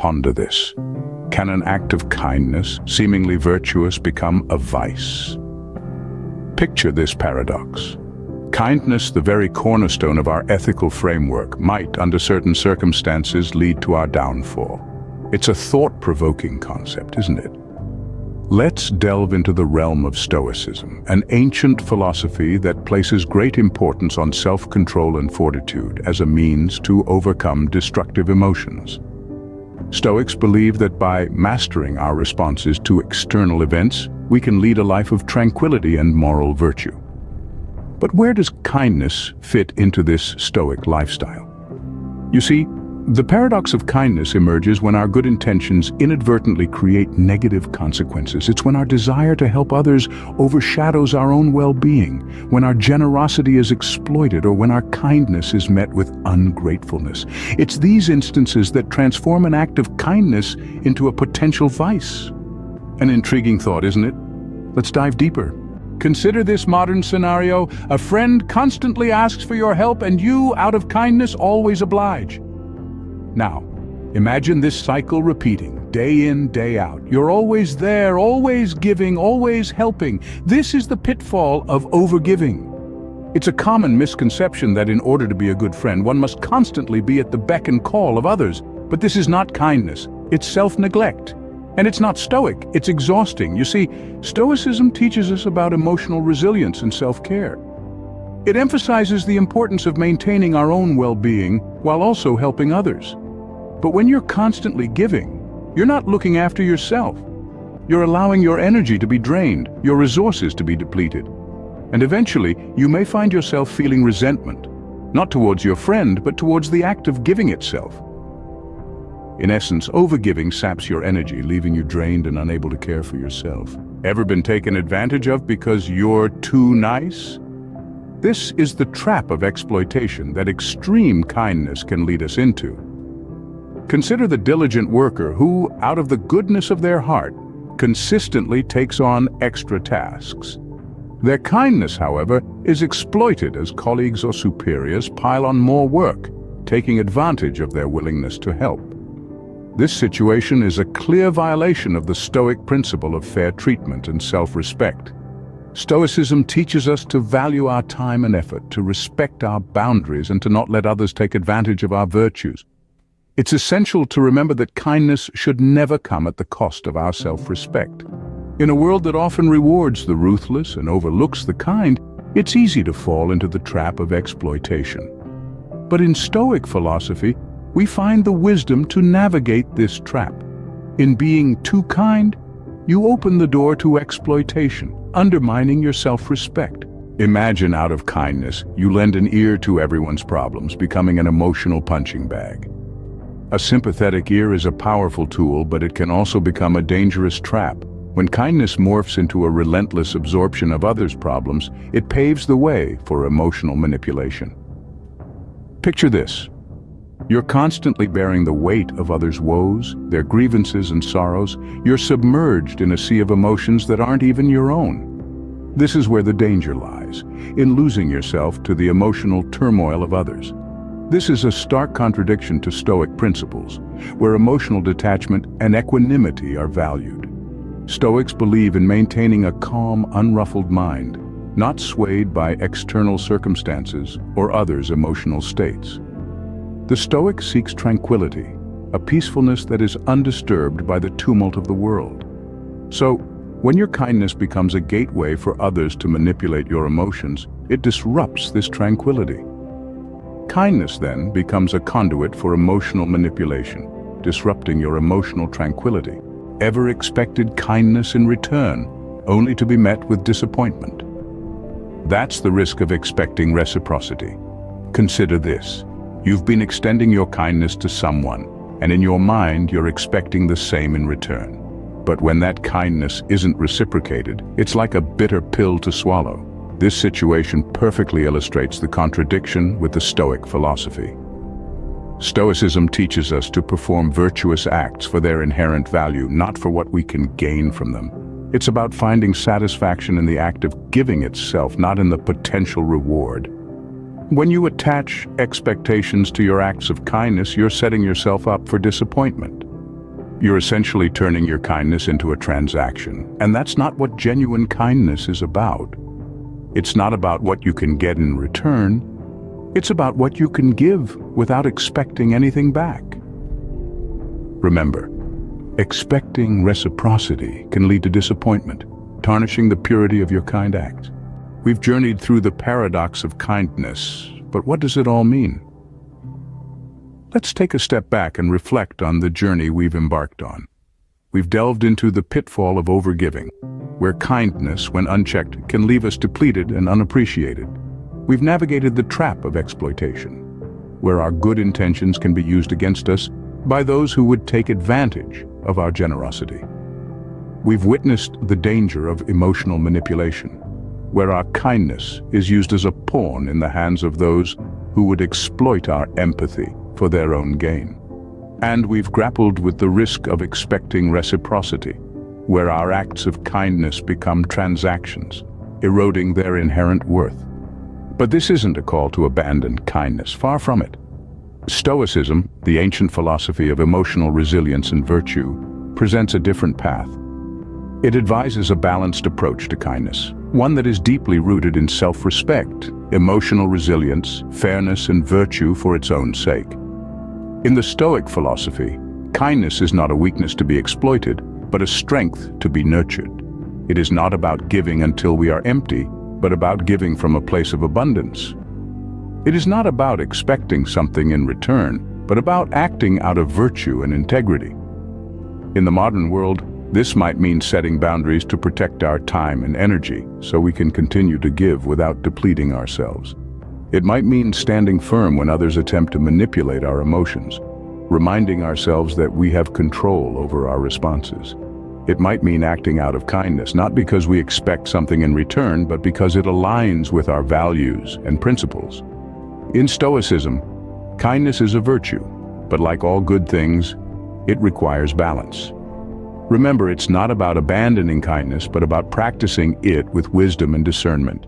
Ponder this. Can an act of kindness, seemingly virtuous, become a vice? Picture this paradox. Kindness, the very cornerstone of our ethical framework, might, under certain circumstances, lead to our downfall. It's a thought-provoking concept, isn't it? Let's delve into the realm of Stoicism, an ancient philosophy that places great importance on self-control and fortitude as a means to overcome destructive emotions. Stoics believe that by mastering our responses to external events, we can lead a life of tranquility and moral virtue. But where does kindness fit into this Stoic lifestyle? You see, the paradox of kindness emerges when our good intentions inadvertently create negative consequences. It's when our desire to help others overshadows our own well-being, when our generosity is exploited, or when our kindness is met with ungratefulness. It's these instances that transform an act of kindness into a potential vice. An intriguing thought, isn't it? Let's dive deeper. Consider this modern scenario. A friend constantly asks for your help and you, out of kindness, always oblige. Now, imagine this cycle repeating, day in, day out. You're always there, always giving, always helping. This is the pitfall of overgiving. It's a common misconception that in order to be a good friend, one must constantly be at the beck and call of others. But this is not kindness, it's self-neglect. And it's not Stoic, it's exhausting. You see, Stoicism teaches us about emotional resilience and self-care. It emphasizes the importance of maintaining our own well-being while also helping others. But when you're constantly giving, you're not looking after yourself. You're allowing your energy to be drained, your resources to be depleted. And eventually, you may find yourself feeling resentment, not towards your friend, but towards the act of giving itself. In essence, overgiving saps your energy, leaving you drained and unable to care for yourself. Ever been taken advantage of because you're too nice? This is the trap of exploitation that extreme kindness can lead us into. Consider the diligent worker who, out of the goodness of their heart, consistently takes on extra tasks. Their kindness, however, is exploited as colleagues or superiors pile on more work, taking advantage of their willingness to help. This situation is a clear violation of the Stoic principle of fair treatment and self-respect. Stoicism teaches us to value our time and effort, to respect our boundaries, and to not let others take advantage of our virtues. It's essential to remember that kindness should never come at the cost of our self-respect. In a world that often rewards the ruthless and overlooks the kind, it's easy to fall into the trap of exploitation. But in Stoic philosophy, we find the wisdom to navigate this trap. In being too kind, you open the door to exploitation, undermining your self-respect. Imagine, out of kindness, you lend an ear to everyone's problems, becoming an emotional punching bag. A sympathetic ear is a powerful tool, but it can also become a dangerous trap. When kindness morphs into a relentless absorption of others' problems, it paves the way for emotional manipulation. Picture this. You're constantly bearing the weight of others' woes, their grievances and sorrows. You're submerged in a sea of emotions that aren't even your own. This is where the danger lies, in losing yourself to the emotional turmoil of others. This is a stark contradiction to Stoic principles, where emotional detachment and equanimity are valued. Stoics believe in maintaining a calm, unruffled mind, not swayed by external circumstances or others' emotional states. The Stoic seeks tranquility, a peacefulness that is undisturbed by the tumult of the world. So, when your kindness becomes a gateway for others to manipulate your emotions, it disrupts this tranquility. Kindness, then, becomes a conduit for emotional manipulation, disrupting your emotional tranquility. Ever expected kindness in return, only to be met with disappointment. That's the risk of expecting reciprocity. Consider this. You've been extending your kindness to someone, and in your mind you're expecting the same in return. But when that kindness isn't reciprocated, it's like a bitter pill to swallow. This situation perfectly illustrates the contradiction with the Stoic philosophy. Stoicism teaches us to perform virtuous acts for their inherent value, not for what we can gain from them. It's about finding satisfaction in the act of giving itself, not in the potential reward. When you attach expectations to your acts of kindness, you're setting yourself up for disappointment. You're essentially turning your kindness into a transaction, and that's not what genuine kindness is about. It's not about what you can get in return. It's about what you can give without expecting anything back. Remember, expecting reciprocity can lead to disappointment, tarnishing the purity of your kind acts. We've journeyed through the paradox of kindness, but what does it all mean? Let's take a step back and reflect on the journey we've embarked on. We've delved into the pitfall of overgiving, where kindness, when unchecked, can leave us depleted and unappreciated. We've navigated the trap of exploitation, where our good intentions can be used against us by those who would take advantage of our generosity. We've witnessed the danger of emotional manipulation, where our kindness is used as a pawn in the hands of those who would exploit our empathy for their own gain. And we've grappled with the risk of expecting reciprocity, where our acts of kindness become transactions, eroding their inherent worth. But this isn't a call to abandon kindness, far from it. Stoicism, the ancient philosophy of emotional resilience and virtue, presents a different path. It advises a balanced approach to kindness, one that is deeply rooted in self-respect, emotional resilience, fairness, and virtue for its own sake. In the Stoic philosophy, kindness is not a weakness to be exploited, but a strength to be nurtured. It is not about giving until we are empty, but about giving from a place of abundance. It is not about expecting something in return, but about acting out of virtue and integrity. In the modern world, this might mean setting boundaries to protect our time and energy so we can continue to give without depleting ourselves. It might mean standing firm when others attempt to manipulate our emotions, reminding ourselves that we have control over our responses. It might mean acting out of kindness, not because we expect something in return, but because it aligns with our values and principles. In Stoicism, kindness is a virtue, but like all good things, it requires balance. Remember, it's not about abandoning kindness, but about practicing it with wisdom and discernment.